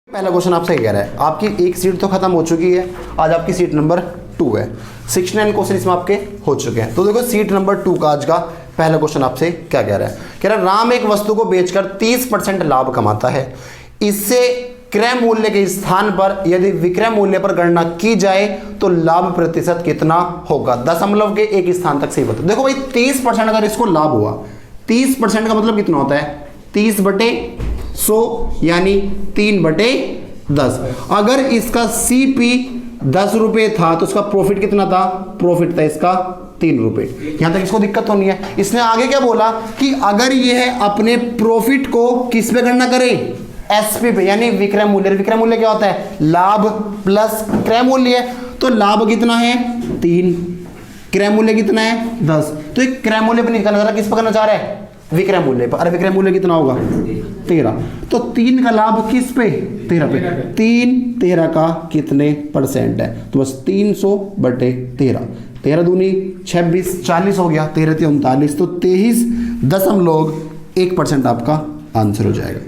पहला क्वेश्चन आपसे कह रहा है आपकी एक सीट तो खत्म हो चुकी है, आज आपकी सीट नंबर 2 है। 69 क्वेश्चन इसमें आपके हो चुके हैं। तो देखो सीट नंबर 2 का आज का पहला क्वेश्चन आपसे क्या कह रहा है। कह रहा है राम एक वस्तु को बेचकर 30% लाभ कमाता है। इससे क्रय मूल्य के स्थान पर यदि विक्रय मूल्य पर गणना की जाए तो लाभ प्रतिशत कितना होगा। दशमलव के एक स्थान तक सही बताओ। देखो भाई 30% अगर इसको लाभ हुआ, 30% का मतलब कितना होता है 30/100 यानी 3/10। अगर इसका CP 10 रुपए था तो इसका प्रॉफिट कितना था, प्रॉफिट था इसका 3 रुपए। यहां तक इसको दिक्कत तो नहीं है। इसने आगे क्या बोला कि अगर यह अपने प्रॉफिट को किस पे गणना करे, SP पे यानी विक्रय मूल्य। विक्रय मूल्य क्या होता है लाभ प्लस क्रय मूल्य। तो लाभ कितना है 3, क्रय मूल्य कितना है 10। तो एक क्रय मूल्य पे नहीं करना चाह रहा, किस पर करना चाह रहा है विक्रय मूल्य पर। अरे विक्रय मूल्य कितना होगा 13। तो 3 का लाभ किस पे 13 पे। 13 का कितने परसेंट है तो बस 300/13। 13 दूनी 26, 40 हो गया, 13 × 39 तो 23.1% आपका आंसर हो जाएगा।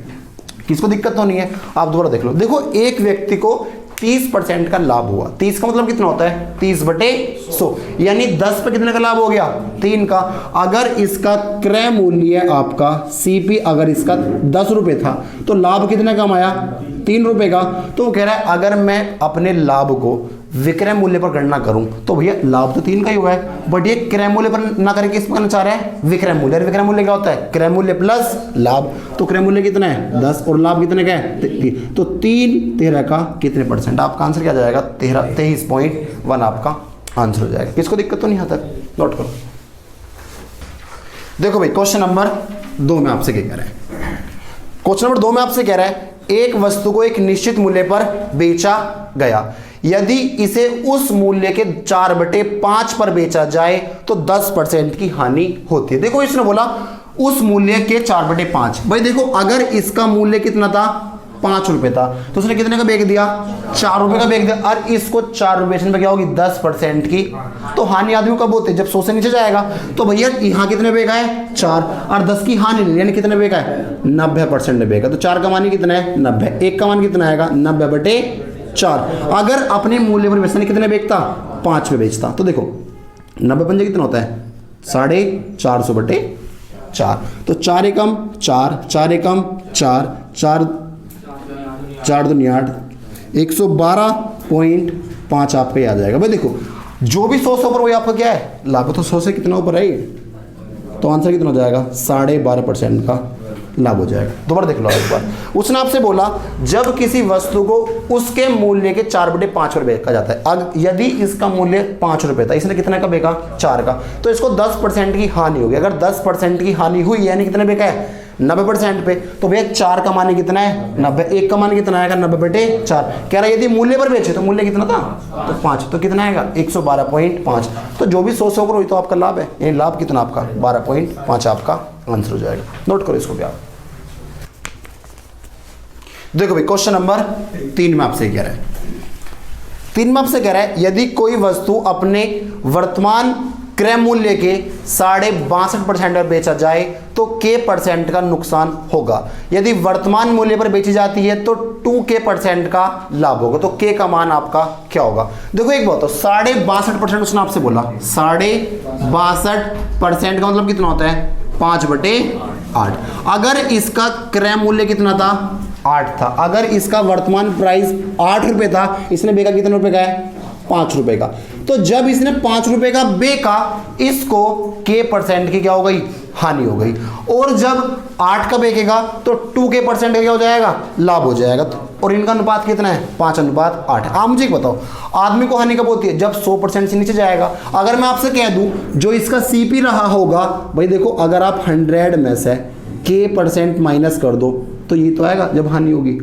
किसको दिक्कत तो नहीं है, आप दोबारा देख लो। देखो एक व्यक्ति को 30% का लाभ हुआ। 30 का मतलब कितना होता है 30/100 यानी 10 पे कितने का लाभ हो गया 3 का। अगर इसका क्रय मूल्य आपका CP अगर इसका 10 रुपए था तो लाभ कितने का कमाया 3 रुपए का। तो वो कह रहा है अगर मैं अपने लाभ को विक्रय मूल्य पर गणना करूं तो भैया लाभ तो 3 का ही हुआ है, बट ये क्रय मूल्य पर ना करके किस पर करना चाह रहा है विक्रय मूल्य। विक्रय मूल्य क्या होता है क्रय मूल्य प्लस लाभ। तो क्रय मूल्य कितना है 10 और लाभ कितने का है 3। तो 13 का कितने परसेंट, आपका आंसर क्या जाएगा 23.1 आपका आंसर हो जाएगा। किसको दिक्कत तो नहीं आता, नोट करो। देखो भाई क्वेश्चन नंबर 2 में आपसे क्या कह रहा है। क्वेश्चन नंबर 2 में आपसे कह रहा है एक वस्तु को एक निश्चित मूल्य पर बेचा गया, यदि इसे उस मूल्य के 4/5 पर बेचा जाए तो 10% की हानि होती है। देखो इसने बोला उस मूल्य के 4/5। भाई देखो अगर इसका मूल्य कितना था 5 रुपए था तो उसने कितने का बेच दिया 4 रुपए का बेच दिया। और इसको 4 रुपए पे क्या होगी 10% की। तो हानि आदमी कब होती है जब 100 से नीचे जाएगा। तो भैया यहाँ कितने बेगा है 4 और 10 की हानि यानी कितने बेगा है 90% बेगा। तो 4 का मान कितना है 90, 1 का मान कितना आएगा 90/4। अगर अपने मूल्य पर बेचने कितने बेचता 5 पे बेचता तो देखो 90 कितना होता है 450/4। तो 4 एकम 4, 4 एकम 4, 4 दूनी 8, 112.5 आपका आ जाएगा। भाई देखो जो भी 100 से ऊपर वही आपका क्या है लाभ। तो 100 से कितना ऊपर है तो आंसर कितना हो जाएगा 12.5% का लाभ हो जाएगा। दोबारा देख लो एक बार। उसने आपसे बोला जब किसी वस्तु को उसके मूल्य के 4/5 पर बेचा जाता है, यदि इसका मूल्य 5 रुपए था, इसने कितने का बेचा 4 का, तो इसको 10% की हानि होगी। अगर 10% की हानि हुई यानी कितने बेचा है 90% पे। तो भैया 4 का मान कितना है 90, 1 का मान कितना आएगा 90/4। कह रहा है यदि मूल्य पर बेचे तो मूल्य कितना था तो 5, तो कितना आएगा 112.5। तो जो भी 100 से ऊपर हुई तो आपका लाभ है, यानी लाभ कितना आपका 12.5 आपका आंसर हो जाएगा। नोट करो इसको भी आप। देखो भाई क्वेश्चन नंबर 3 में आपसे कह रहा है 3 में आपसे कह रहा है यदि कोई वस्तु अपने वर्तमान क्रय मूल्य के 62.5% पर बेचा जाए तो K% का नुकसान होगा। यदि वर्तमान मूल्य पर बेची जाती है तो 2K% का लाभ होगा। तो K का मान आपका क्या होगा। देखो एक बात, 62.5% उसने आपसे बोला 62.5% का मतलब कितना होता है 5/8। अगर इसका क्रय मूल्य कितना था 8 था, अगर इसका वर्तमान प्राइस 8 रुपए था, इसने बेचा कितने रुपए का है 5 रुपए का। तो जब इसने 5 रुपए का बेचा इसको K% की क्या हो गई हानि हो गई। और जब 8 का बेचेगा तो 2K% का क्या हो जाएगा लाभ हो जाएगा। और इनका अनुपात कितना है 5:8। आप मुझे बताओ आदमी को हानि कब होती है जब 100% से नीचे जाएगा। अगर मैं आपसे कह दूं जो इसका CP रहा होगा, भाई देखो अगर आप 100 में से K% माइनस कर दो तो ये तो आएगा जब हानि होगी।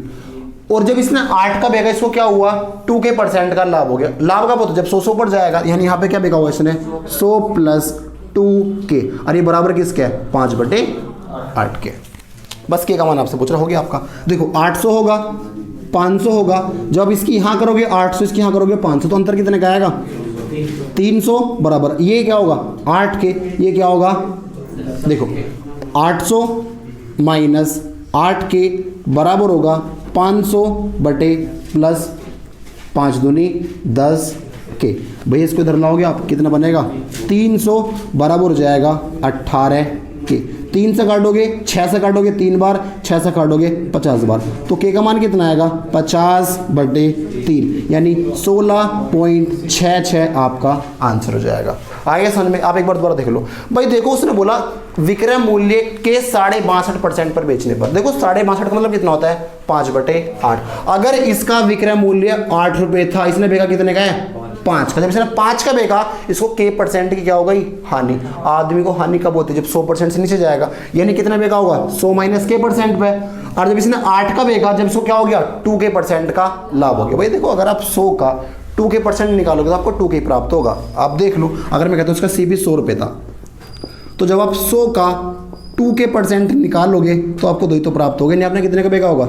और जब इसने 8 का बेचा इसको क्या हुआ 2K% का लाभ हो गया। लाभ कब होता जब 100 से ऊपर जाएगा, यानी यहाँ पे क्या बेचा हुआ इसने 100 + 2K और ये बराबर किसके है 5/8 के। बस K का मान आपसे पूछ रहा हो गया आपका। देखो 800 होगा 500 होगा, जब इसकी यहाँ करोगे 800 इसकी यहाँ करोगे 500 तो अंतर कितने का आएगा 300 बराबर ये क्या होगा 8K। ये क्या होगा देखो 800 - 8K बराबर होगा 500 बटे प्लस 5 दूनी 10 के। भैया इसको इधर लाओगे आप, कितना बनेगा 300 बराबर हो जाएगा 18 के। 3 से काटोगे, 6 से काटोगे 3 बार, 6 से काटोगे 50 बार, तो के का मान कितना आएगा 50 बटे 3 यानी 16.66 आपका आंसर हो जाएगा। आगे समझ में? आप एक बार दोबारा देख लो भाई। देखो उसने बोला विक्रय मूल्य के 62.5% पर बेचने पर। देखो 62.5 का मतलब कितना होता है 5/8। अगर इसका विक्रय मूल्य 8 रुपये था, इसने बेचा कितने का है 5 का। जब इसने 5 का बेचा, इसको के परसेंट की क्या हो गई हानि। आदमी को हानि कब होती है जब 100% से नीचे जाएगा, यानी कितना बेचा होगा 100 माइनस के परसेंट पे। और जब इसने 8 का बेचा, जब इसको क्या हो गया 2 के परसेंट का लाभ हो गया। भाई देखो अगर आप 100 का 2 के परसेंट निकालोगे तो आपको 2 के प्राप्त होगा। आप देख लो, अगर मैं कहता हूँ उसका सीपी 100 रुपये था, तो जब आप 100 का 2 के परसेंट निकालोगे तो आपको 2 ही तो प्राप्त होगे। नहीं आपने कितने का बेचा होगा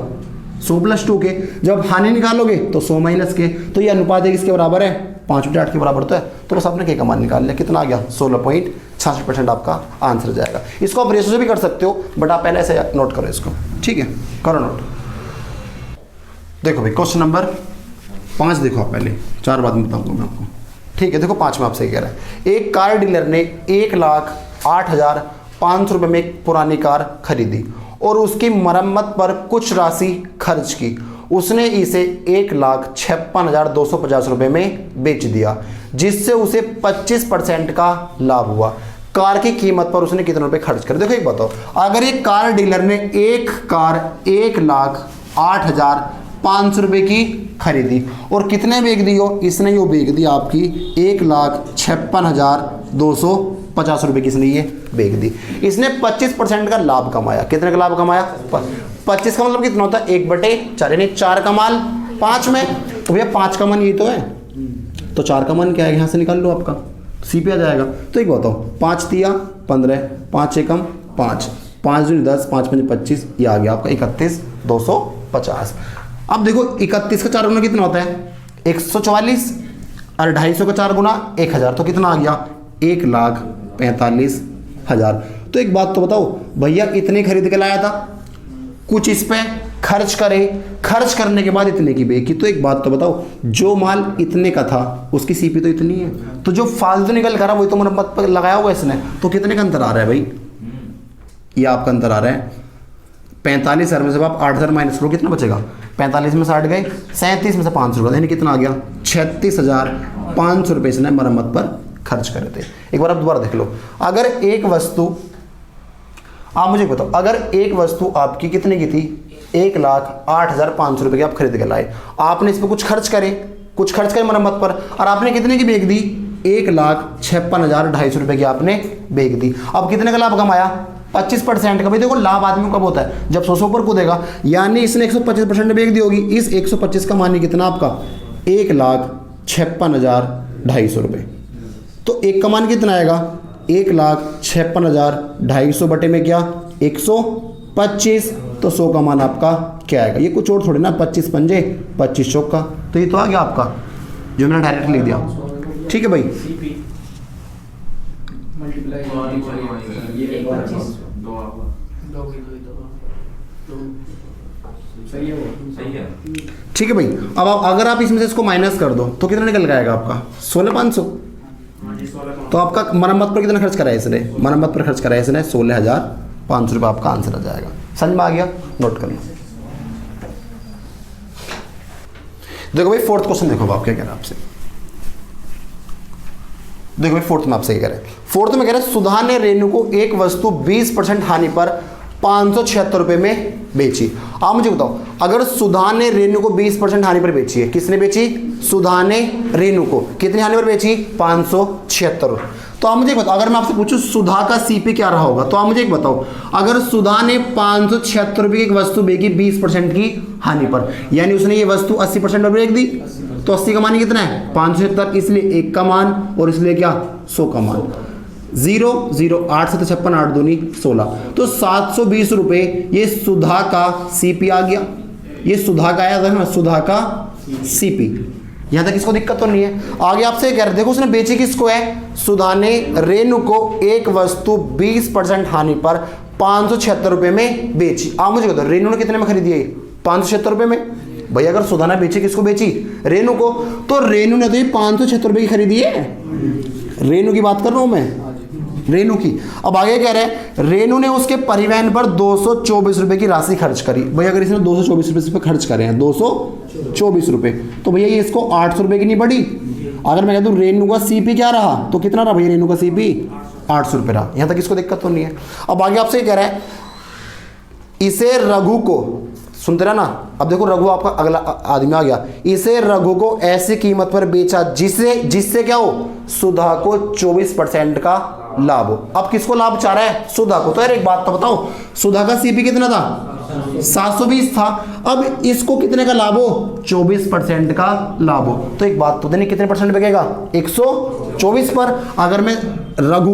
100 प्लस 2 के। जब हानि निकालोगे तो 100 माइनस के, तो ये अनुपात किसके बराबर है 5/8 के बराबर तो है। तो बस आपने के का मान निकाल लिया, कितना आ गया 16.66% आपका आंसर जाएगा। इसको आप रेशो से भी कर सकते हो, बट आप पहले ऐसे नोट करो इसको, ठीक है, करो नोट। देखो भाई क्वेश्चन नंबर 5 देखो आप पहले, 4 बाद में बताऊंगा मैं आपको, ठीक है। देखो 5 में आपसे कह रहा है एक कार डीलर ने 1,08,500 रुपये में एक पुरानी कार खरीदी और उसकी मरम्मत पर कुछ राशि खर्च की। उसने इसे 1,56,250 रुपये में बेच दिया, जिससे उसे 25% का लाभ हुआ। कार की कीमत पर उसने कितने रुपए खर्च कर। देखो एक बताओ, अगर एक कार डीलर ने एक कार 1,08,500 रुपये की खरीदी और कितने बेच दी हो, इसने यो बेच दी आपकी 1,56,250 रुपये की, इसने ये बेच दी। इसने 25% का लाभ कमाया। कितने का लाभ कमाया 25 का मतलब कितना होता है 1/4 यानी 4 का मान 5 में। तो भैया 5 का मान ये तो है, तो 4 का मान क्या है यहाँ से निकाल लो, आपका सी पे आ जाएगा। तो एक बताओ 5 तिया 15, 5 एकम 5, 5 दूनी 10, 5 पंजे 25, ये आ गया आपका 31,250। अब देखो 31 का 4 गुना कितना होता है 144 और 250 का 4 गुना 1000, तो कितना आ गया 1,45,000। तो एक बात तो बताओ भैया, इतने खरीद के लाया था, कुछ इस पे खर्च करे, खर्च करने के बाद इतने की बेची। तो एक बात तो बताओ, जो माल इतने का था उसकी सीपी तो इतनी है, तो जो फालतू निकल कर वही तो मरम्मत पर लगाया हुआ इसने। तो कितने का अंतर आ रहा है भाई, ये आपका अंतर आ रहा है 45,000 में से आप 8,000 माइनस करो, कितना बचेगा 45 में से 8 गए 37 में से 500 रुपये, यानी कितना आ गया 36,500 रुपये इसने मरम्मत पर खर्च करे थे। एक बार आप दोबारा देख लो, अगर एक वस्तु, आप मुझे बताओ, अगर एक वस्तु आपकी कितने की थी 1,08,500 रुपये की आप खरीद के लाए, आपने इस पर कुछ खर्च करे मरम्मत पर, और आपने कितने की बेच दी 1,56,250 रुपये की आपने बेच दी। अब कितने का लाभ कमाया 25% का। भाई देखो लाभ आदमी को कब होता है जब 100 पर कूदेगा, यानी इसने 125% बेच दी होगी। इस 125 का मान कितना आपका 1,56,250 रुपये। तो एक का मान कितना आएगा 1,56,250 बटे में क्या 125, तो 100 का मान आपका क्या आएगा, ये कुछ और थोड़ी ना 25 पंजे 25 चौका, तो ये तो आ गया आपका जो मैंने डायरेक्ट लिख दिया, ठीक है भाई। ठीक है भाई। अब अगर आप इसमें से इसको माइनस कर दो तो कितना निकल आएगा आपका 16,500। तो आपका मरम्मत पर कितना खर्च कराया इसने, मरम्मत पर खर्च कराया इसने 16,500 रुपये, आपका आंसर आ जाएगा। समझ में आ गया, नोट कर लो। देखो भाई फोर्थ क्वेश्चन देखो आप क्या कह रहे हैं आपसे। देखो भाई फोर्थ में आपसे क्या कह रहे हैं, फोर्थ में कह रहे हैं सुधा ने रेणु को एक वस्तु 20% हानि पर 576 रुपये में बेची। आप मुझे बताओ, अगर सुधा ने रेणु को 20% हानि पर बेची है, किसने बेची सुधा ने रेणु को, कितनी हानि पर बेची 576। तो आप मुझे एक बताओ, अगर मैं आपसे पूछूं सुधा का सीपी क्या रहा होगा, तो आप मुझे एक बताओ, अगर सुधा ने 576 रुपये की एक वस्तु बेची 20% की हानि पर, यानी उसने ये वस्तु 80% पर बेच दी, तो 80 का मान कितना है 576, इसलिए 1 का मान और इसलिए क्या 100 का मान। 0 0 8 से 56 8 दूनी 16, तो 720 रुपये ये सुधा का सीपी आ गया। ये सुधा का आया था, सुधा का सीपी। यहां तक इसको दिक्कत तो नहीं है। आगे आपसे कह रहे देखो उसने बेची किसको है, सुधा ने रेणु को एक वस्तु 20% हानि पर 576 रुपये में बेची। आप मुझे बताओ रेणु ने कितने में खरीदी है 576 में। भैया अगर सुधा ने बेची, किसको बेची? रेनू को। तो रेनू ने तो ये 576 की खरीदी है। रेनू की बात कर रहा हूं मैं, रेनू की। अब आगे कह रहे हैं रेनू ने उसके परिवहन पर 224 रुपए की राशि खर्च करी। भैया अगर इसने 224 रुपए खर्च करे हैं, 224 रुपए, तो भैया ये इसको 800 रुपए की नहीं पड़ी। अगर मैं कह दूं रेनू का सीपी क्या रहा, तो कितना रहा भैया रेनू का सीपी? 800 रुपए रहा। यहां तक इसको दिक्कत तो नहीं है। अब आगे आपसे कह रहा है इसे रघु को, सुनते रहा ना, अब देखो रघु आपका अगला आदमी आ गया। इसे रघु को ऐसी कीमत पर बेचा जिससे क्या हो? सुधा को 24% का लाभ हो। अब किसको लाभ चाह रहा है? सुधा को। तो यार एक बात तो बताओ, सुधा का सीपी कितना था? 720 था। अब इसको कितने का लाभ हो? 24% का लाभ हो। तो एक बात तो देनी, कितने परसेंट बिकेगा? 124 पर। अगर मैं रघु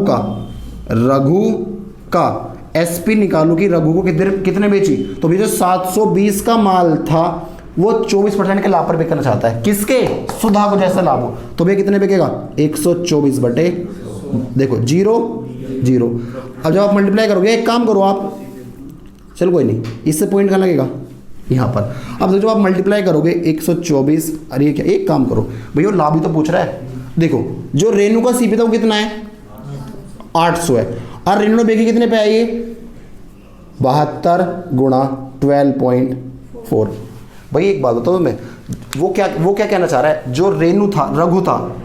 का एसपी निकालू कि रघु को कितने बेची, तो भी जो 720 का माल था वो 24% के लाभ पर बिकना चाहता है। किसके? सुधा को जैसा लाभ हो। तो भैया कितने बिकेगा? 124 बटे, देखो 0 0। अब जब आप मल्टीप्लाई करोगे, एक काम करो आप, चलो कोई नहीं, इससे पॉइंट कहाँ लगेगा? यहाँ पर। अब जब आप मल्टीप्लाई करोगे 124, अरे ये क्या, एक काम करो भैया, लाभ ही तो पूछ रहा है। देखो जो रेनू का सीपी था वो कितना है? 800 है। और रेनू ने बेची कितने पे आई है? 72 गुणा 12.4। भाई एक बात बताओ मैं, वो क्या कहना चाह रहा है? जो रेनू था, रघु था,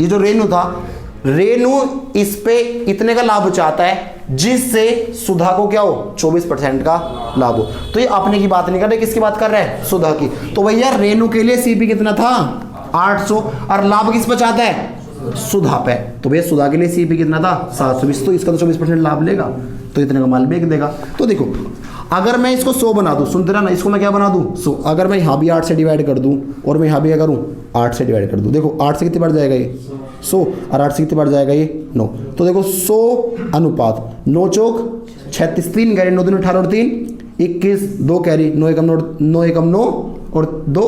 ये जो रेनू था, रेनू इस पे इतने का लाभ चाहता है जिससे सुधा को क्या हो? 24% का लाभ हो। तो ये अपने की बात नहीं कर रहे, किसकी बात कर रहे हैं? सुधा की। तो भैया रेनू के लिए सीपी कितना था? 800। और लाभ किस पे चाहता है? सुधा पे। तो भैया सुधा के लिए सीपी कितना था? 720। तो इसका तो 24% लाभ लेगा, तो इतने का माल बेच देगा। तो देखो अगर मैं इसको 100 बना दूं, सुनते रहा ना, इसको मैं क्या बना दूं? 100। अगर मैं यहाँ भी 8 से डिवाइड कर दूं और मैं यहाँ भी क्या करूँ? 8 से डिवाइड कर दूं। देखो 8 से कितने बढ़ जाएगा ये? 100। और 8 से कितने बढ़ जाएगा ये? 9। तो देखो 100 अनुपात 9 चौक 36, 3 कैरी 9 दूनी 18 और 3 21, 2 कैरी 9 एकम 9 और 2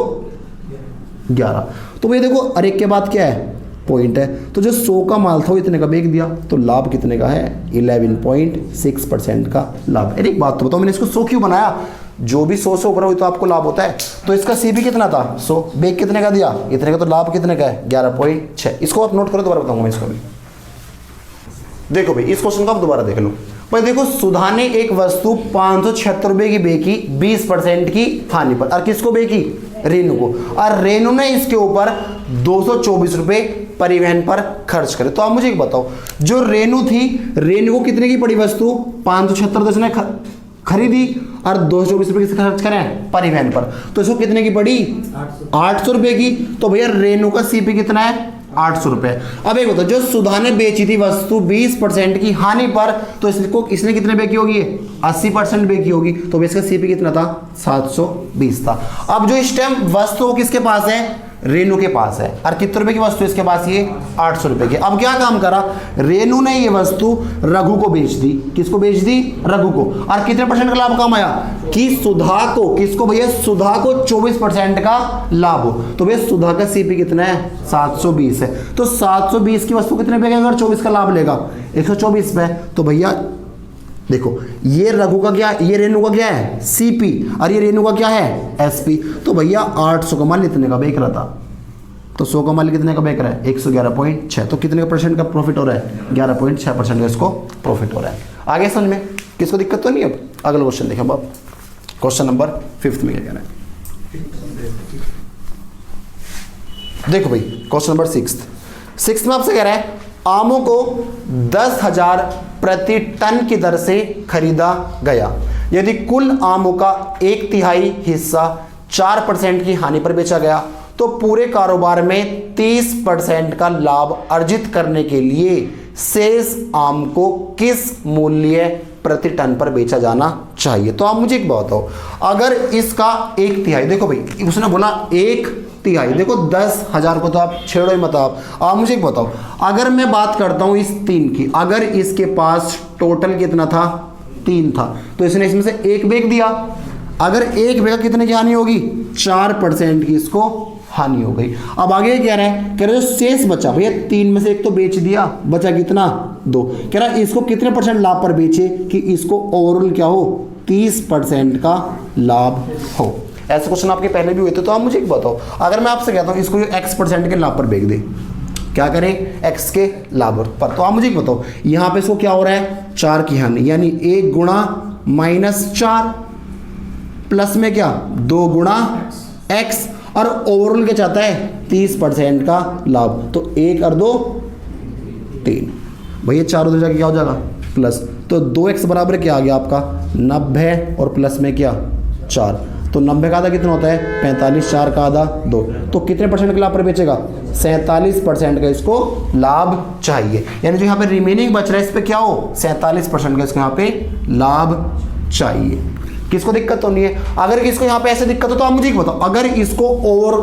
11। तो भैया देखो अरे के बाद क्या है? पॉइंट है। तो जो 100 का माल था वो इतने का बेच दिया, तो लाभ कितने का है? 11.6% का लाभ। अरे एक बात तो बताओ, मैंने इसको 100 क्यों बनाया? जो भी 100 से ऊपर हो तो आपको लाभ होता है। तो इसका सीपी कितना था? 100। बेच कितने का दिया? इतने का। तो लाभ कितने का है? 11.6। इसको आप नोट करो, दोबारा बताऊंगा मैं इसको भी। देखो भाई इस क्वेश्चन को आप दोबारा देख लो। भाई देखो सुधा ने एक वस्तु 576 रुपए की बेची 20% की हानि पर। और किसको बेची? रेनू को। और रेनू ने इसके ऊपर 224 रुपए परिवहन पर खर्च करे। तो आप मुझे एक बताओ, जो रेनू थी, रेनू को कितने की पड़ी वस्तु? 576 उसने खरीदी और 224 रुपए किससे खर्च करें? परिवहन पर। तो इसको कितने की पड़ी? 800 रुपए की। तो भैया रेनू का सीपी कितना है? 800 रुपए। अब एक बताओ, जो सुधा ने बेची थी वस्तु 20% की हानि पर, तो इसने कितने बेची होगी? 80% बेची होगी। तो इसका सीपी कितना था? 720 था। अब जो इस टाइम वस्तु किसके पास है? रेनू के पास है। और कितने रुपए की वस्तु इसके पास? ये 800 रुपए की। अब क्या काम करा? रेनू ने ये वस्तु रघु को बेच दी। किसको बेच दी? रघु को। और कितने परसेंट का लाभ कमाया? कि सुधा को, किसको भैया? सुधा को 24% का लाभ हो। तो भैया सुधा का सीपी कितना है? 720 है। तो 720 की वस्तु कितने पे अगर 24 का लाभ लेगा? 124 पे। तो भैया देखो ये रघु का क्या, ये रेनू का क्या है? सीपी। और ये रेनू का क्या है? एसपी। तो भैया 800 का माल इतने का बेच रहा था, तो 100 का माल कितने का बेच रहा है? 111.6। तो कितने का परसेंट का प्रॉफिट हो रहा है? 11.6% का इसको प्रॉफिट हो रहा है। आगे समझ में किसको दिक्कत तो नहीं? अब अगला क्वेश्चन देखें आप। क्वेश्चन नंबर 5 में क्या कह रहा है? देखो भाई क्वेश्चन नंबर 6 में आपसे कह रहा है आमों को 10,000 प्रति टन की दर से खरीदा गया। यदि कुल आमों का 1/3 हिस्सा 4% की हानि पर बेचा गया, तो पूरे कारोबार में 30% का लाभ अर्जित करने के लिए शेष आम को किस मूल्य प्रति टन पर बेचा जाना चाहिए? तो आप मुझे एक बात बताओ, अगर इसका 1/3, देखो भाई उसने बोला 1/3, देखो 10,000 को तो आप छेड़ो ही मत। आप मुझे एक बताओ, अगर मैं बात करता हूं इस 3 की, अगर इसके पास टोटल कितना था? 3 था, तो इसने इसमें से 1 बेच दिया। अगर 1 बेचा कितने की हानि होगी? 4% की इसको हानि हो गई। अब आगे कह रहे हैं, कह रहे जो शेष बचा, भैया 3 में से 1 तो बेच दिया, बचा कितना? 2। कह रहा है इसको कितने परसेंट लाभ पर बेचे कि इसको ओवरऑल क्या हो? 30% का लाभ हो। ऐसे क्वेश्चन आपके पहले भी हुए थे। तो आप मुझे एक बताओ, अगर मैं आपसे कहता हूँ इसको x% के लाभ पर बेच दे, क्या करें, x के लाभ पर, तो आप मुझे एक बताओ यहाँ पे इसको क्या हो रहा है, 4 की हानि, यानी 1 गुणा -4 प्लस में क्या 2 गुणा x, और ओवरऑल क्या चाहता है 30% का लाभ, तो 1 और 2 3, भैया 4 उधर जाके क्या हो जाएगा प्लस, तो 2x बराबर क्या आ गया आपका 90 और प्लस में क्या 4, तो 90 का आधा कितना होता है 45, 4 का आधा 2, तो कितने % के लाभ पर बेचेगा 47% का इसको लाभ चाहिए, यानी जो यहाँ पे रिमेनिंग बच रहा है इस पे क्या हो 47% का इसको यहाँ पे लाभ चाहिए। किसको दिक्कत तो नहीं है? अगर किसको यहाँ पे ऐसे दिक्कत हो तो आप मुझे एक बताओ, अगर इसको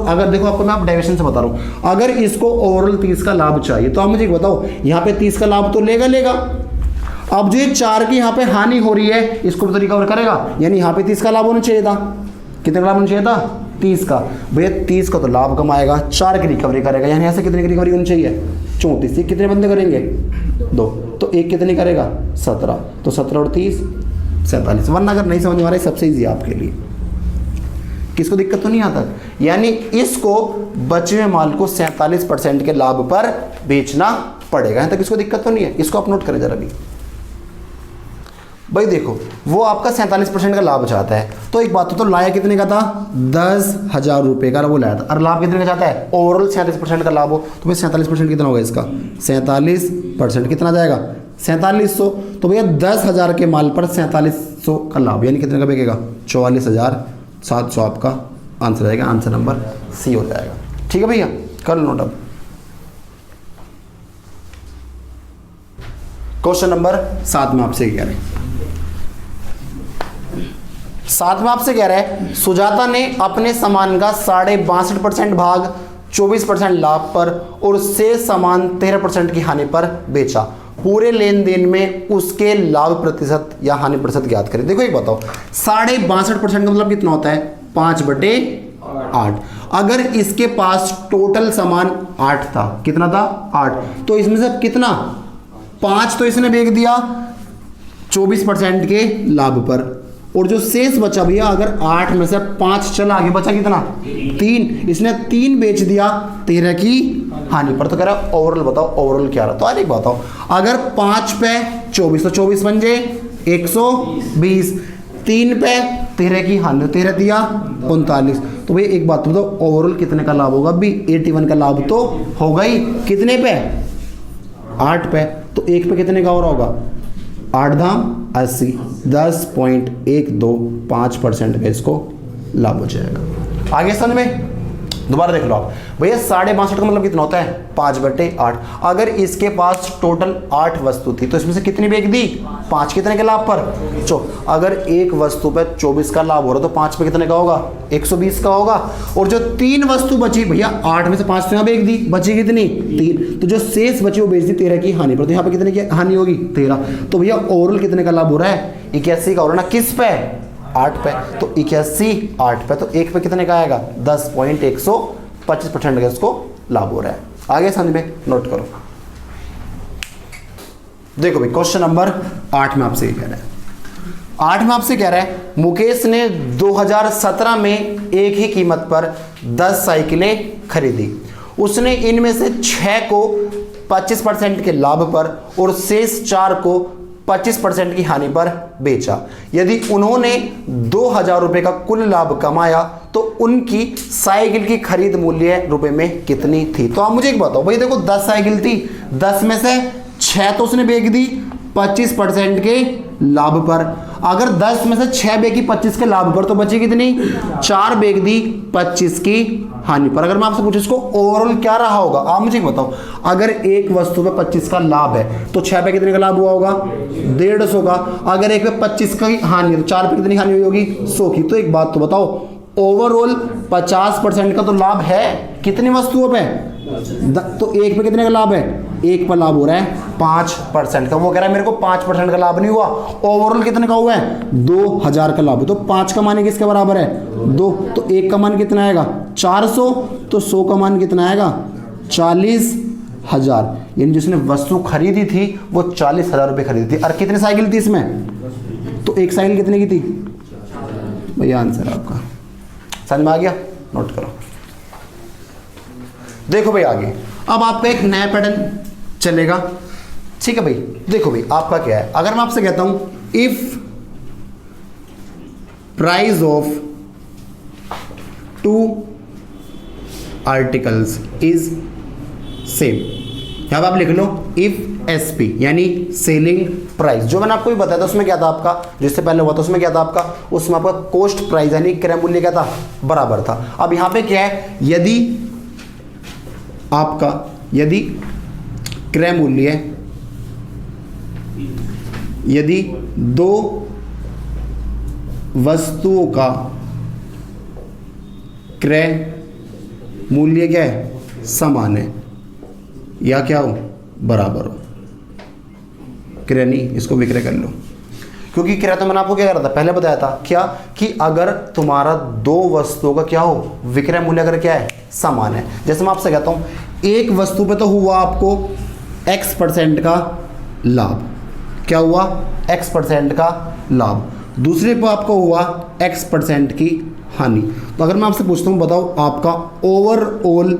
अगर देखो आपको मैं आप डेविएशन से बता रहा हूँ, अगर इसको ओवरऑल 30 का लाभ चाहिए तो आप मुझे एक बताओ यहाँ पे 30 का लाभ तो लेगा। अब जो ये 4 की यहाँ पे हानि हो रही है इसको भी तो रिकवर करेगा, यानी यहाँ पे 30 का लाभ होना चाहिए था, कितने का लाभ होना चाहिए था 30 का, भैया 30 का तो लाभ कमाएगा, 4 की रिकवरी करेगा, यानी यहाँ से कितने की रिकवरी होनी चाहिए 34, से कितने बंदे करेंगे 2, तो एक कितने करेगा 17, तो 17 और 30 47, वरना अगर नहीं समझ में आ रहा है सबसे ईजी आपके लिए, किसको दिक्कत तो नहीं आता, यानी इसको बचे हुए माल को 47% के लाभ पर बेचना पड़ेगा, यहाँ तक इसको दिक्कत तो नहीं है, इसको आप नोट करें जरा भी। भाई देखो वो आपका 47% का लाभ चाहता है, तो एक बात तो लाया कितने का था 10,000 रुपये का वो लाया था, और लाभ कितने का चाहता है ओवरऑल 47% का लाभ हो, तो भाई 47% कितना होगा इसका 47% कितना जाएगा 4700, तो भैया 10,000 के माल पर 4700 का लाभ, यानी कितने का बिकेगा 44,700 आपका आंसर आएगा, आंसर नंबर सी हो जाएगा। ठीक है भैया, कर लो नोट। अब क्वेश्चन नंबर 7 में आपसे कह रहे हैं, 7 में आपसे कह रहा है सुजाता ने अपने सामान का 62.5% भाग 24% लाभ पर और शेष सामान 13% की हानि पर बेचा, पूरे लेन देन में उसके लाभ प्रतिशत या हानि प्रतिशत ज्ञात करें। देखो एक बताओ 62.5% का मतलब कितना होता है 5/8, अगर इसके पास टोटल सामान 8 था, कितना था 8, तो इसमें से कितना 5 तो इसने बेच दिया 24% के लाभ पर, और जो शेष बचा भैया अगर 8 में से 5 चला आगे बचा कितना 3, इसने 3 बेच दिया 13 की हानि पर, तो कह रहा ओवरऑल बताओ ओवरऑल क्या रहा, तो अरे बताओ अगर 5 पे 24 तो 24 बन जाए 120, 3 पे 13 की हानि 13 दिया 39, तो भाई एक बात बताओ ओवरऑल कितने का लाभ होगा, भी 81 का लाभ तो होगा ही, कितने पे 8 पे, तो 1 पे कितने का हो रहा होगा 8 धाम 80, 10.125% का इसको लाभ हो जाएगा। आगे समझ में दोबारा देख लो आप भैया 62.5 का मतलब कितना होता है 5/8, अगर इसके पास टोटल 8 वस्तु थी तो इसमें से कितनी बेच दी 5, कितने के लाभ पर अगर एक वस्तु पे 24 का लाभ हो रहा तो 5 पे कितने का होगा 120 का होगा, और जो 3 वस्तु बची भैया 8 में से 5 तो यहाँ बेच दी, बची कितनी 3, तो जो शेष बची वो बेच दी 13 की हानि पर, तो यहाँ पे कितने की हानि होगी 13, तो भैया ओवरऑल कितने का लाभ हो रहा है 81 का हो रहा है ना, किस पे 8 पे, तो 81 8 पे, तो 1 पे कितने का आएगा 10.125% का इसको लाभ हो रहा है। आगे समझ में नोट करो। देखो भाई क्वेश्चन नंबर 8 में आपसे कह रहा है, 8 में आपसे कह रहा है मुकेश ने 2017 में एक ही कीमत पर 10 साइकिलें खरीदी, उसने इनमें से 6 को 25% के लाभ पर और शेष 4 को 25% की हानि पर बेचा, यदि उन्होंने 2,000 रुपए का कुल लाभ कमाया तो उनकी साइकिल की खरीद मूल्य रुपए में कितनी थी। तो आप मुझे एक बताओ भाई, देखो 10 साइकिल थी, 10 में से 6 तो उसने बेच दी 25% के लाभ पर, अगर 10 में से 6 बेची 25 के लाभ पर तो बची कितनी 4 बेच दी 25 की हानि पर। अगर मैं आपसे पूछूं इसको ओवरऑल क्या रहा होगा, आप मुझे बताओ, अगर एक वस्तु पे 25 का लाभ है तो 6 पे कितने का लाभ हुआ होगा 150 का, अगर एक पे 25 की हानि है तो 4 पे कितनी हानि हुई होगी 100 की। तो एक बात तो बताओ ओवरऑल 50% का तो लाभ है कितनी वस्तुओं पे, तो एक पे कितने का लाभ है, एक पर लाभ हो रहा है 5% का, वो कह रहा है मेरे को 5% का लाभ नहीं हुआ, ओवरऑल कितने का हुआ है 2,000 का लाभ, तो 5 का मान किसके बराबर है 2, तो 1 का मान कितना आएगा 400, तो 100 का मान कितना आएगा 40,000, यानी जिसने वस्तु खरीदी थी वो 40,000 रुपये खरीदी थी। और कितनी साइकिल थी इसमें, तो एक साइकिल कितने की थी भैया, आंसर आपका समझ में आ गया? नोट करो। देखो भाई आगे, अब आपका एक नया पैटर्न चलेगा, ठीक है भाई। देखो भाई आपका क्या है, अगर मैं आपसे कहता हूं if price of 2 articles is same, यहां पर आप लिख लो इफ एसपी यानी सेलिंग प्राइस। जो मैंने आपको भी बताया था उसमें क्या था आपका, जिससे पहले हुआ था उसमें क्या था आपका, उसमें आपका कॉस्ट प्राइस यानी क्रय मूल्य क्या था, बराबर था। अब यहां पे क्या है, यदि क्रय मूल्य, यदि 2 वस्तुओं का क्रय मूल्य क्या है, समान है या क्या हो, बराबर हो। क्रय नहीं, इसको विक्रय कर लो, क्योंकि क्रय तो मैंने आपको क्या करा था, पहले बताया था क्या, कि अगर तुम्हारा 2 वस्तुओं का क्या हो, विक्रय मूल्य अगर क्या है, समान है। जैसे मैं आपसे कहता हूं एक वस्तु पे तो हुआ आपको X% का लाभ, क्या हुआ, X% का लाभ, दूसरे पे आपको हुआ X% की हानि। तो अगर मैं आपसे पूछता हूं बताओ आपका ओवरऑल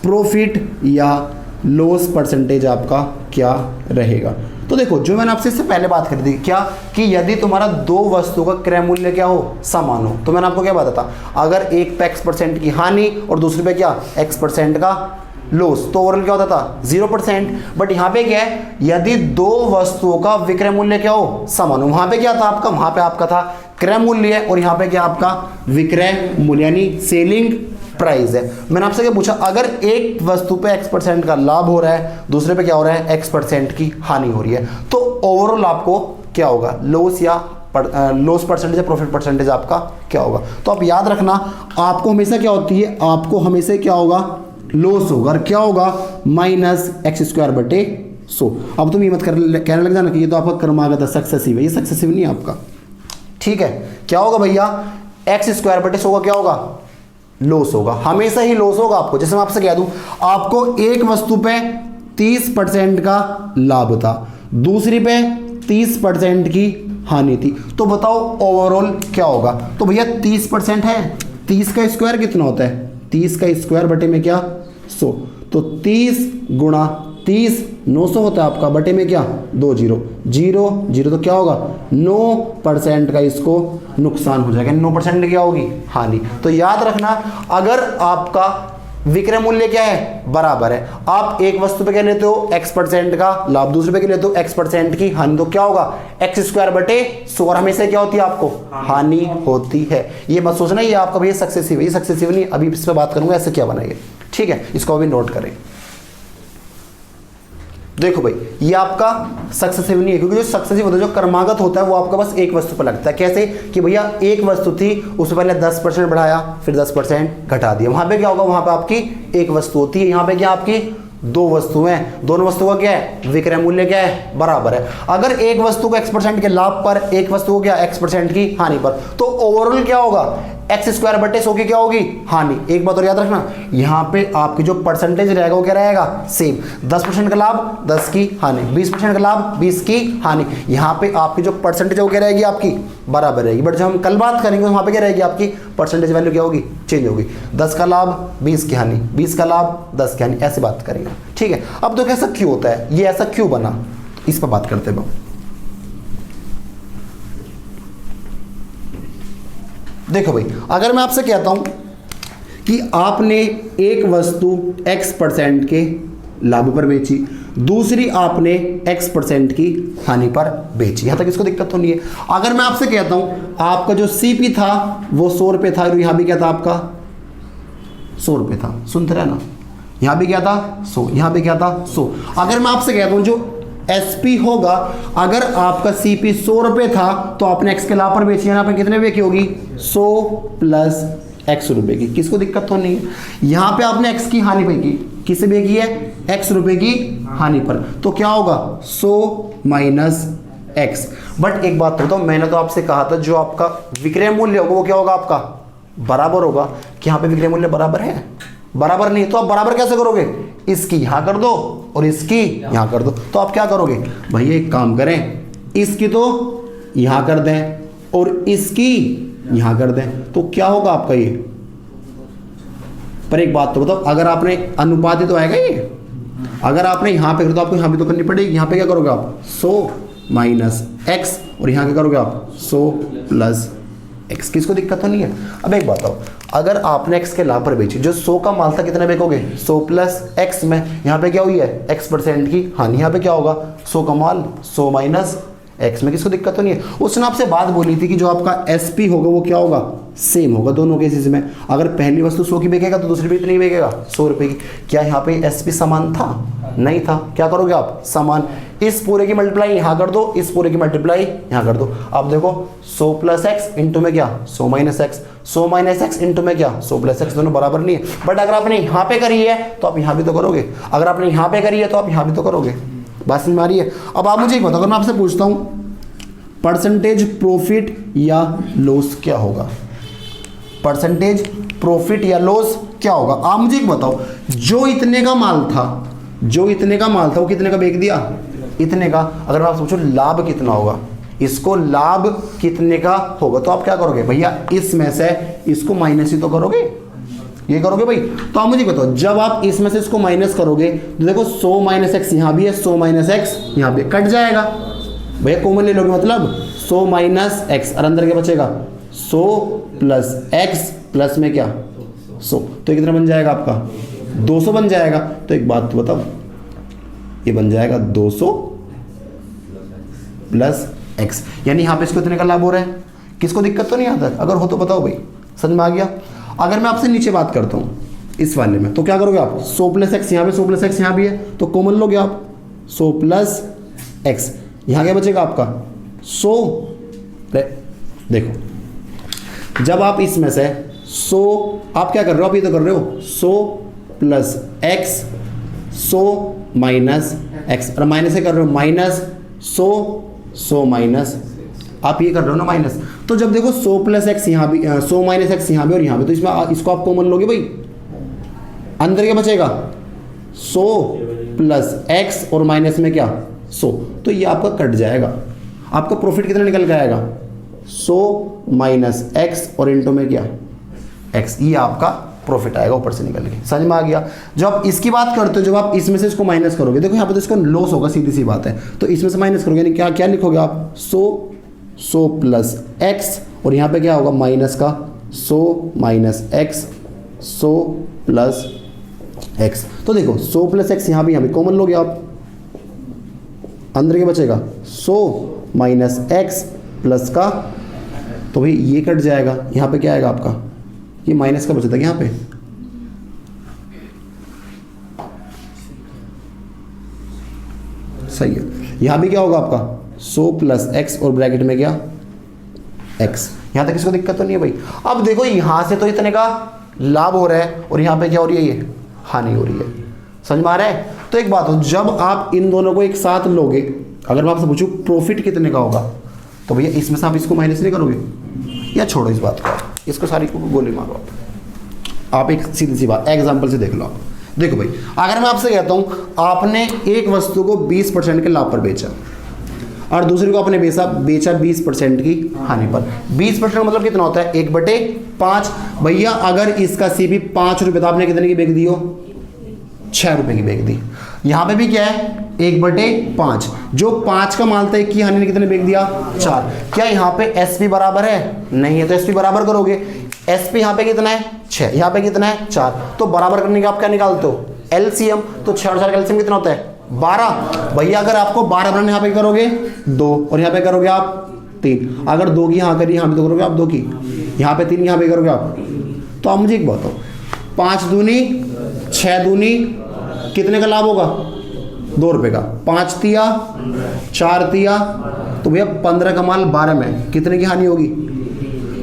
प्रॉफिट या लॉस परसेंटेज आपका क्या रहेगा। तो देखो जो मैंने आपसे इससे पहले बात करी थी क्या, कि यदि तुम्हारा 2 वस्तुओं का क्रय मूल्य क्या हो, समान हो, तो मैंने आपको क्या बताया था, अगर एक पे X% की हानि और दूसरे पे क्या X% का लॉस, तो ओवरऑल क्या होता था 0%। बट यहाँ पे क्या है, यदि 2 वस्तुओं का विक्रय मूल्य क्या हो, समान हो, वहां पे क्या था आपका, वहां पे आपका था क्रय मूल्य और यहाँ पे क्या आपका विक्रय मूल्य यानी सेलिंग प्राइस है। मैंने आपसे क्या पूछा, अगर एक वस्तु पे X% का लाभ हो रहा है, दूसरे पे क्या हो रहा है, X% की हानि हो रही है, तो ओवरऑल आपको क्या होगा, लॉस या लॉस परसेंटेज या प्रॉफिट परसेंटेज आपका क्या होगा। तो आप याद रखना, आपको हमेशा क्या होती है, आपको हमेशा क्या होगा, लॉस होगा, और क्या होगा, -x²/100। अब तुम ये मत कहने लग जाना कि ये तो आपका क्रमागत है, सक्सेसिव है, ये सक्सेसिव नहीं है आपका, ठीक है। क्या होगा भैया, x²/100 का क्या होगा, लॉस होगा, हमेशा ही लॉस होगा आपको। जैसे मैं आपसे कह दूं, आपको एक वस्तु पे 30% का लाभ था, दूसरी पे 30% की हानि थी, तो बताओ ओवरऑल क्या होगा। तो भैया 30% है, 30 का स्क्वायर कितना होता है, 30 का स्क्वायर बटे में क्या 100, तो 30 गुणा 30 900 होता है आपका, बटे में क्या 2 0 0 0, तो क्या होगा 9% का इसको नुकसान हो जाएगा, 9% क्या होगी, हानि। तो याद रखना, अगर आपका विक्रय मूल्य क्या है, बराबर है, आप एक वस्तु पे क्या लेते हो X% का लाभ, दूसरे पे क्या लेते हो X% की हानि, तो क्या होगा x²/100, और हमेशा क्या होती है आपको, हानि होती है। ये मत सोचना ये आपका भैया सक्सेसिव है, ये सक्सेसिव नहीं, अभी इस पर बात करूंगा ऐसे क्या बनाइए, ठीक है, इसको अभी नोट करें। देखो भाई ये आपका सक्सेसिव नहीं है, क्योंकि जो सक्सेसिव होता है, जो क्रमागत होता है, वो आपका बस एक वस्तु पर लगता है। कैसे कि भैया एक वस्तु थी, उससे पहले 10% बढ़ाया, फिर 10% घटा दिया, वहां पे क्या होगा, वहां पे आपकी एक वस्तु होती है, यहाँ पे क्या आपकी 2 वस्तुएं, दोनों वस्तुओं का क्या है, विक्रय मूल्य क्या है, बराबर है। अगर एक वस्तु को X% के लाभ पर, एक वस्तु को क्या X% की हानि पर, तो ओवरऑल क्या होगा, x²/100 की क्या होगी, हानि। एक बात और याद रखना, यहाँ पे आपकी जो परसेंटेज रहेगा वो क्या रहेगा, सेम, 10% का लाभ 10 की हानि, 20% का लाभ 20 की हानि, यहाँ पे आपकी जो परसेंटेज है वो क्या रहेगी, आपकी बराबर रहेगी। बट जब हम कल बात करेंगे वहाँ पे क्या रहेगी, आपकी परसेंटेज वैल्यू क्या होगी, चेंज होगी, 10 का लाभ 20 की हानि, 20 का लाभ 10 की हानि, ऐसे बात करेंगे, ठीक है। अब तो कैसा क्यों होता है, ये ऐसा क्यों बना, इस पर बात करते हैं। देखो भाई, अगर मैं आपसे कहता हूं कि आपने एक वस्तु X% के लाभ पर बेची, दूसरी आपने X% की हानि पर बेची, यहां तक इसको दिक्कत तो नहीं है। अगर मैं आपसे कहता हूं आपका जो CP था वो 100 रुपये था, और यहां भी क्या था आपका 100 रुपये था, सुनते रहे ना, यहां भी क्या था 100, यहां भी क्या था 100। अगर मैं आपसे कहता हूं जो SP होगा, अगर आपका CP 100 रुपये था तो आपने X के लाभ पर बेची, यहाँ पर कितने रुपये की होगी, 100 प्लस X रुपये की, किसको दिक्कत तो नहीं है। यहाँ पे आपने X की हानि पे की, किसे पे की है, X रुपये की हानि पर, तो क्या होगा 100 माइनस X। बट एक बात बताओ, मैंने तो आपसे कहा था जो आपका विक्रय मूल्य होगा वो क्या होगा, आपका बराबर होगा, कि यहाँ पे विक्रय मूल्य बराबर है, बराबर नहीं, तो आप बराबर कैसे करोगे, इसकी यहां कर दो और इसकी यहां कर दो। तो आप क्या करोगे भैया, एक काम करें, इसकी तो यहां कर दें और इसकी यहां कर दें, तो क्या होगा आपका ये पर एक बात तो बताओ, अगर आपने अनुपाती तो आएगा ये, अगर आपने यहाँ पे तो आपको यहाँ भी तो करनी पड़ेगी। यहाँ पे क्या करोगे आप 100 माइनस एक्स, और यहाँ क्या करोगे आप 100 प्लस एक्स। किसको दिक्कत तो नहीं है। अब एक बताओ, अगर आपने एक्स के लाभ पर बेची, जो 100 का माल था कितने बेचोगे 100 प्लस एक्स में, यहाँ पे क्या हुई है x% की हानि, यहाँ पे क्या होगा 100 का माल 100 माइनस एक्स में। किसको दिक्कत तो नहीं है। उसने आपसे बात बोली थी कि जो आपका SP होगा वो क्या होगा सेम होगा दोनों केसेस में। अगर पहली वस्तु 100 की बेचेगा तो दूसरी भी इतनी बेचेगा 100 रुपए की। क्या यहाँ पे SP समान था? नहीं था। क्या करोगे आप समान, इस पूरे की मल्टीप्लाई यहाँ कर दो, इस पूरे की मल्टीप्लाई यहाँ कर दो। आप देखो 100 प्लस एक्स इंटू में क्या 100 minus x, 100 minus x into में क्या 100 प्लस एक्स, दोनों बराबर नहीं है। बट अगर आपने यहाँ पे करी है तो आप यहाँ भी तो करोगे, अगर आपने यहाँ पे करी है तो आप यहाँ भी तो करोगे। बात समझ में आ रही है। अब आप मुझे एक बताओ, अगर मैं आपसे पूछता हूँ परसेंटेज प्रॉफिट या लॉस क्या होगा, परसेंटेज प्रॉफिट या लॉस क्या होगा, आप मुझे एक बताओ। जो इतने का माल था, जो इतने का माल था वो कितने का बेच दिया, इतने का। अगर मैं आपसे पूछूं लाभ कितना होगा, इसको लाभ कितने का होगा, तो आप क्या करोगे भैया, इसमें से इसको माइनस ही तो करोगे, ये करोगे भाई। तो आप मुझे बताओ, जब आप इसमें से इसको माइनस करोगे तो देखो 100 माइनस एक्स यहाँ भी है, 100 माइनस एक्स यहाँ भी कट जाएगा भैया, कॉमन ले लोगे, मतलब 100 माइनस एक्स और अंदर क्या बचेगा 100 प्लस एक्स प्लस में क्या 100, तो ये कितना बन जाएगा आपका 200 बन जाएगा। तो एक बात तो बताओ, ये बन जाएगा 200 प्लस एक्स, यानी यहाँ पे इसको इतने का लाभ हो रहा है। किसको दिक्कत तो नहीं आता, अगर हो तो बताओ भाई, समझ में आ गया। अगर मैं आपसे नीचे बात करता हूँ इस वाले में, तो क्या करोगे आप 100 प्लस एक्स यहाँ पे, 100 प्लस एक्स यहाँ भी है तो कॉमन लोगे आप 100 प्लस एक्स, यहाँ क्या बचेगा आपका 100। देखो जब आप इसमें से 100 आप क्या कर रहे हो, आप ये तो कर रहे हो 100 प्लस एक्स 100 माइनस एक्स, और माइनस से कर रहे हो माइनस 100 माइनस, आप ये कर रहे हो ना माइनस। तो जब देखो 100 प्लस एक्स यहाँ भी 100 माइनस एक्स यहाँ भी और यहाँ भी, तो इसमें इसको आप कॉमन लोगे भाई, अंदर क्या बचेगा 100 प्लस एक्स और माइनस में क्या 100, तो ये आपका कट जाएगा। आपका प्रॉफिट कितना निकल के आएगा 100 माइनस एक्स और इंटू में क्या एक्स, ये आपका प्रॉफिट आएगा ऊपर से निकल के। समझ में आ गया। जब आप इसकी बात करते हो, जब आप इसमें से इसको माइनस करोगे, देखो यहाँ पे तो इसको लॉस होगा, सीधी सी बात है, तो इसमें से माइनस करोगे यानी क्या क्या लिखोगे आप 100 प्लस एक्स और यहाँ पे क्या होगा माइनस का 100 माइनस एक्स 100 प्लस एक्स। तो देखो 100 प्लस एक्स यहाँ भी कॉमन लोगे आप, अंदर क्या बचेगा 100 माइनस एक्स प्लस का, तो भाई ये कट जाएगा, यहाँ पे क्या आएगा आपका ये माइनस का बचता है यहाँ पे, सही है। यहाँ भी क्या होगा आपका 100 प्लस एक्स और ब्रैकेट में क्या एक्स। यहाँ तक किसको दिक्कत तो नहीं है भाई। अब देखो यहाँ से तो इतने का लाभ हो रहा है और यहाँ पे क्या हो रही है, ये हानि हो रही है। समझ में आ रहा है। तो एक बात हो, जब आप इन दोनों को एक साथ लोगे, अगर मैं आपसे पूछूं प्रॉफिट कितने का होगा, तो भैया इसमें से आप इसको माइनस नहीं करोगे, या छोड़ो इस बात को, इसको सारी को गोली मारो आप एक सीधी सी बात एग्जांपल से देख लो आप। देखो भाई, अगर मैं आपसे कहता हूं आपने एक वस्तु को 20% के लाभ पर बेचा और दूसरी को आपने बेचा 20% की हानि पर। 20% मतलब कितना होता है 1/5। भैया अगर इसका CP 5 रुपये, तो आपने कितने की बेच दी हो 6 रुपये की बेच दी। यहाँ पे भी क्या है 1/5, जो 5 का माल था एक की हानि ने कितने बेच दिया 4। क्या यहाँ पे SP बराबर है, नहीं है, तो SP बराबर करोगे, SP यहाँ पे कितना है 6, यहाँ पे कितना है 4, तो बराबर करने का आप क्या निकालते हो LCM, तो 6 और 4 का LCM कितना होता है 12। भैया अगर आपको 12 बनाने यहाँ पे करोगे 2 और यहाँ पे करोगे आप 3, अगर 2 की यहाँ करी यहाँ पे तो करोगे आप 2 की, यहाँ पे 3 यहाँ पे करोगे आप। तो आप मुझे एक बताओ 5 दूनी 6 दूनी कितने का लाभ होगा 2 रुपये का, 5 तिया 4 तिया, तो भैया 15 का माल 12 में कितने की हानि होगी।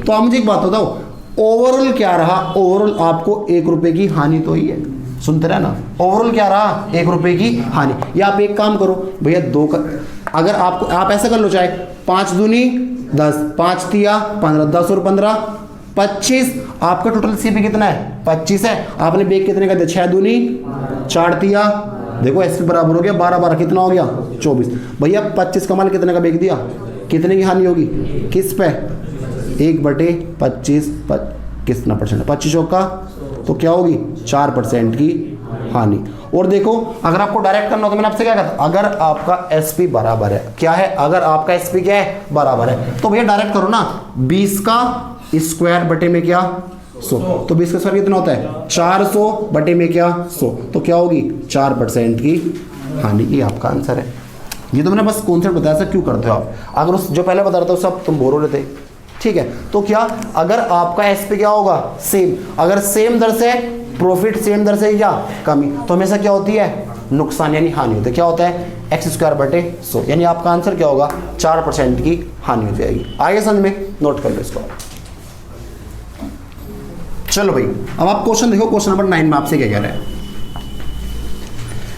तो आप मुझे एक बात बताओ ओवरऑल क्या रहा, ओवरऑल आपको 1 रुपये की हानि तो ही है, सुनते रहे ना, ओवरऑल क्या रहा 1 रुपये की हानि। या आप एक काम करो भैया 2 का, अगर आपको आप ऐसा कर लो, चाहे 5 दूनी 10, 5 तिया 15, 10 और 15 25, आपका टोटल CP कितना है 25 है। आपने बेग कितने का दिया 6 दूनी 4 तिया, देखो SP बराबर हो गया 12 12 कितना हो गया 24। भैया 25 का माल कितने का बेच दिया, कितने की हानि होगी किस पे 1/25, कितना परसेंट 25 का तो क्या होगी 4% की हानि। और देखो अगर आपको डायरेक्ट करना हो तो मैंने आपसे क्या कहा था, अगर आपका एसपी बराबर है, क्या है, अगर आपका एसपी क्या है, बराबर है, तो भैया डायरेक्ट करो ना, 20 का स्क्वायर बटे में क्या 100, तो 20 का स्क्वायर कितना होता है 400 बटे में क्या 100, तो क्या होगी 4% की हानि। ये आपका आंसर है। ये तो मैंने बस कॉन्सेप्ट बताया था क्यों करते हो आप, अगर उस जो पहले बता रहा था सब तुम बोर हो रहे थे, ठीक है। तो क्या अगर आपका एसपी क्या होगा सेम, अगर सेम दर से प्रॉफिट सेम दर से क्या कमी, तो हमेशा क्या होती है नुकसान यानी हानि होती है। क्या होता है एक्स स्क्वायर बटे 100, यानी आपका आंसर क्या होगा 4% की हानि हो जाएगी। आगे समझ में, नोट कर लो इसको। चलो भाई अब आप क्वेश्चन देखो, क्वेश्चन नंबर 9 में आपसे क्या कह रहा है।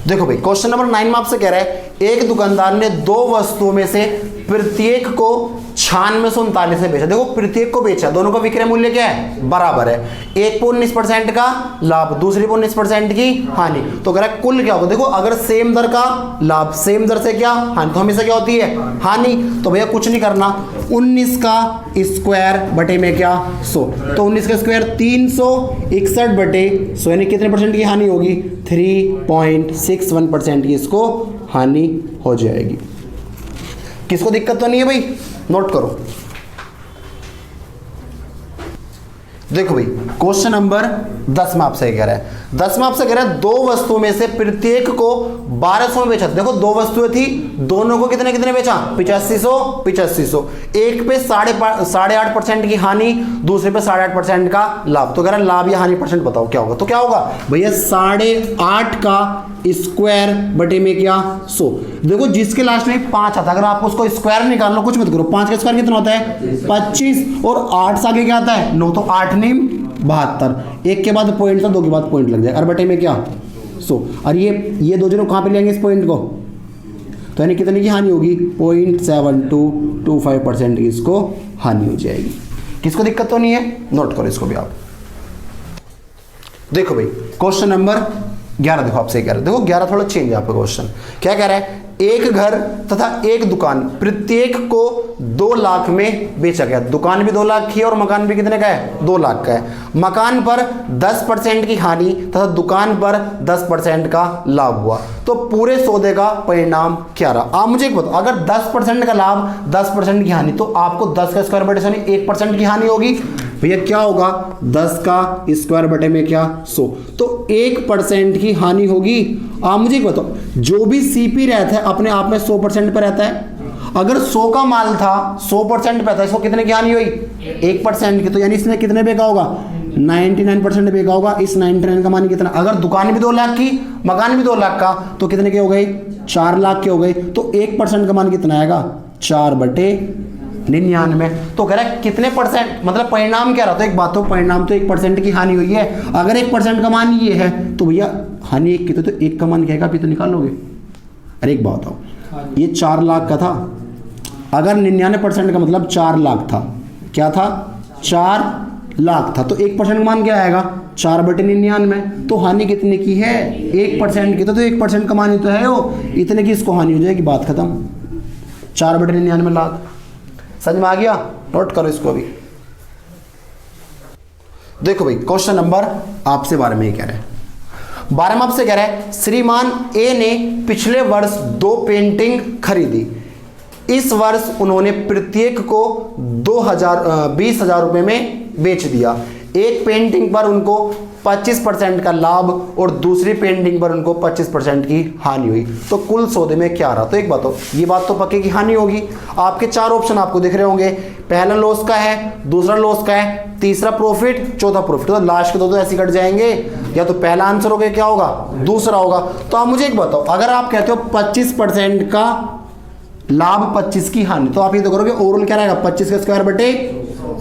देखो भाई क्वेश्चन नंबर 9 में आपसे कह रहा है एक दुकानदार ने दो वस्तुओं में से प्रत्येक को 9639 में बेचा। देखो प्रत्येक को बेचा, दोनों का विक्रय मूल्य क्या है बराबर है, एक पे 19% का लाभ, दूसरी पे 19% की हानि, तो कह रहा है कुल क्या होगा। देखो अगर सेम दर का लाभ सेम दर से क्या हानि, तो हमेशा क्या होती है हानि। तो भैया कुछ नहीं करना, 19 का स्क्वायर बटे में क्या 100, तो 19 का स्क्वायर 361 बटे 100, यानी कितने परसेंट की हानि होगी 3.61% की इसको हानि हो जाएगी। किसको दिक्कत तो नहीं है भाई, नोट करो। देखो भाई क्वेश्चन नंबर 10 में आपसे कह रहा है, 10 में आपसे कह रहा है दो वस्तुओं में से प्रत्येक को 1200 में बेचा। देखो दो वस्तुएं थी, दोनों को कितने कितने बेचा 8500, एक पे 8.5% की हानि, दूसरे पे 8.5% का लाभ। तो कह रहा है लाभ या हानि परसेंट बताओ क्या होगा। तो क्या होगा भैया 8.5 का स्क्वायर बटे में क्या 100। देखो जिसके लास्ट में 5 आता है, अगर आपको उसको स्क्वायर निकालना कुछ मत करो, 5 का स्क्वायर कितना होता है 25, और 8 से आगे क्या आता है 9, तो 8 नीम 72, एक के बाद पॉइंट था, दो के बाद पॉइंट लग जाए, और बटे में क्या 100, और ये दो जगह कहाँ पे लेंगे इस पॉइंट को, तो यानी कितने की हानि होगी 0.7225% की इसको हानि हो जाएगी। किसको दिक्कत तो नहीं है, नोट करो इसको भी आप। देखो भाई क्वेश्चन नंबर 11 देखो आपसे कह रहा है, देखो 11 थोड़ा चेंज है आपका क्वेश्चन। क्या कह रहा है एक घर तथा एक दुकान प्रत्येक को 2 लाख में बेचा गया। दुकान भी 2 लाख की है और मकान भी कितने का है 2 लाख का है। मकान पर 10% की हानि तथा दुकान पर 10% का लाभ हुआ, तो पूरे सौदे का परिणाम क्या रहा। आप मुझे एक बताओ, अगर 10% का लाभ 10% की हानि, तो आपको 10 का स्क्वायर बटे 1% की हानि होगी। भैया क्या होगा 10 का स्क्वायर बटे में क्या 100, तो 1% की हानि होगी। आप मुझे एक बताओ, जो भी सीपी रहता है अपने आप में 100% पे रहता है। अगर 100 का माल था 100% पे था, इसको कितने की हानि हुई 1% की, तो यानी इसने कितने बेचा होगा 99% बेचा होगा। इस 99 का मान कितना, अगर दुकान भी 2 लाख की मकान भी 2 लाख का, तो कितने के हो गए 4 लाख के हो गए, तो 1% का मान कितना आएगा 4/99। तो कह रहा है कितने परसेंट, मतलब परिणाम क्या रहा। तो एक बात, तो परिणाम तो 1% की हानि हुई है। अगर 1% का मान ये है तो भैया हानि 1 की, तो 1 का मान क्या है, तो निकालोगे। अरे एक बात बताओ, ये 4 लाख का था, अगर 99% का मतलब 4 लाख था, क्या था 4 लाख था, तो 1% का मान क्या आएगा 4/99, तो हानि कितने की है 1% की, तो 1% का मान ही तो है वो, इतने की इसको हानि हो जाएगी, बात खत्म। 4/99 लाख, समझ में आ गया, नोट करो इसको अभी। देखो भाई क्वेश्चन नंबर आपसे 12 में कह रहे हैं, 12 में आपसे कह रहा है श्रीमान ए ने पिछले वर्ष 2 पेंटिंग खरीदी। इस वर्ष उन्होंने प्रत्येक को 20,000 रुपए में बेच दिया। एक पेंटिंग पर उनको 25% का लाभ और दूसरी पेंटिंग पर उनको 25% की हानि हुई, तो कुल सौदे में क्या रहा। तो एक बात हो, ये बात तो पक्के की हानि होगी। आपके 4 ऑप्शन आपको दिख रहे होंगे, पहला लॉस का है, दूसरा लॉस का है, तीसरा प्रॉफिट, चौथा प्रॉफिट। तो लास्ट के 2 तो ऐसे कट जाएंगे, या तो पहला आंसर होगा क्या होगा दूसरा होगा। तो आप मुझे एक बताओ, अगर आप कहते हो 25% का लाभ 25 की हानि, तो आप ये तो करोगे ओवरऑल क्या रहेगा 25 का स्क्वायर बटे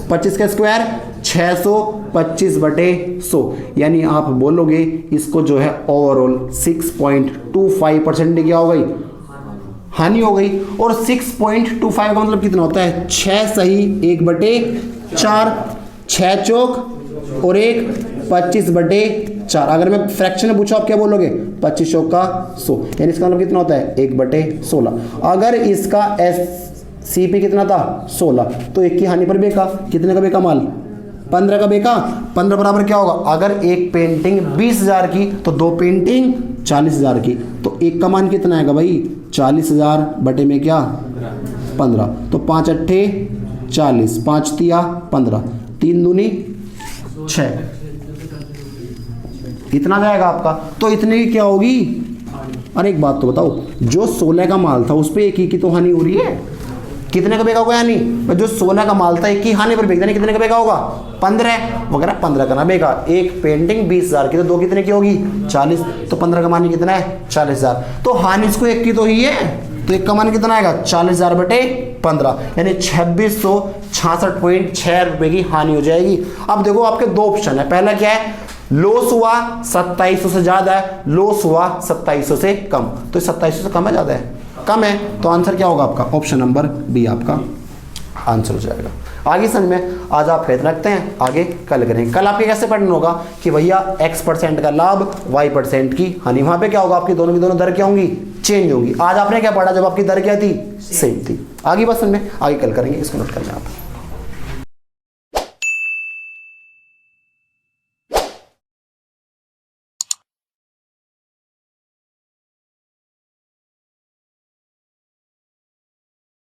25 का स्क्वायर 625/100, यानी आप बोलोगे इसको जो है ओवरऑल 6.25% क्या हो गई हानि हो गई। और 6.25 का मतलब कितना होता है 6 सही 1/4, 6 चौक और 1 25/4। अगर मैं फ्रैक्शन में पूछा आप क्या बोलोगे 25 चौक का 100, यानी इसका मतलब कितना होता है 1/16। अगर इसका सीपी कितना था 16, तो 1 की हानि पर बेका, कितने का बेका माल 15 का बेका 15 बराबर क्या होगा, अगर एक पेंटिंग 20,000 की तो दो पेंटिंग 40,000 की, तो एक का मान कितना आएगा भाई 40,000 बटे में क्या 15, तो 5 अट्ठे 40, 5 तिया 15, 3 दूनी 6, इतना जाएगा आपका। तो इतने की क्या होगी, अरे एक बात तो बताओ, जो 16 का माल था उस पर एक ही की तो हानि हो रही है, कितने का बेका होगा हानि, जो 16 का माल था एक ही हानि पर बेच देने, कितने का बेका होगा 15 वगैरह, 15 का ना बेका। एक पेंटिंग 20,000 की तो दो कितने की होगी 40, तो 15 का मान कितना है 40,000, तो हानि इसको एक की तो ही है, तो एक का मान कितना आएगा 40,000 बटे 15, यानी 2666.6 रुपए की हानि हो जाएगी। अब देखो आपके दो ऑप्शन है, पहला क्या है लॉस हुआ 2700 से ज्यादा है, लॉस हुआ 2700 से कम, तो 2700 से कम है ज्यादा है, कम है, तो आंसर क्या होगा आपका ऑप्शन नंबर बी आपका आंसर हो जाएगा। आगे समझ में आज आप फेथ रखते हैं, आगे कल करेंगे। कल आपके कैसे पढ़ना होगा कि भैया x% का लाभ y% की हानि, वहां पे क्या होगा आपकी दोनों की दोनों दर क्या होंगी चेंज होंगी। आज आपने क्या पढ़ा जब आपकी दर क्या थी सेम थी। आगे बस समझ में, आगे कल करेंगे, इसको नोट करना आप।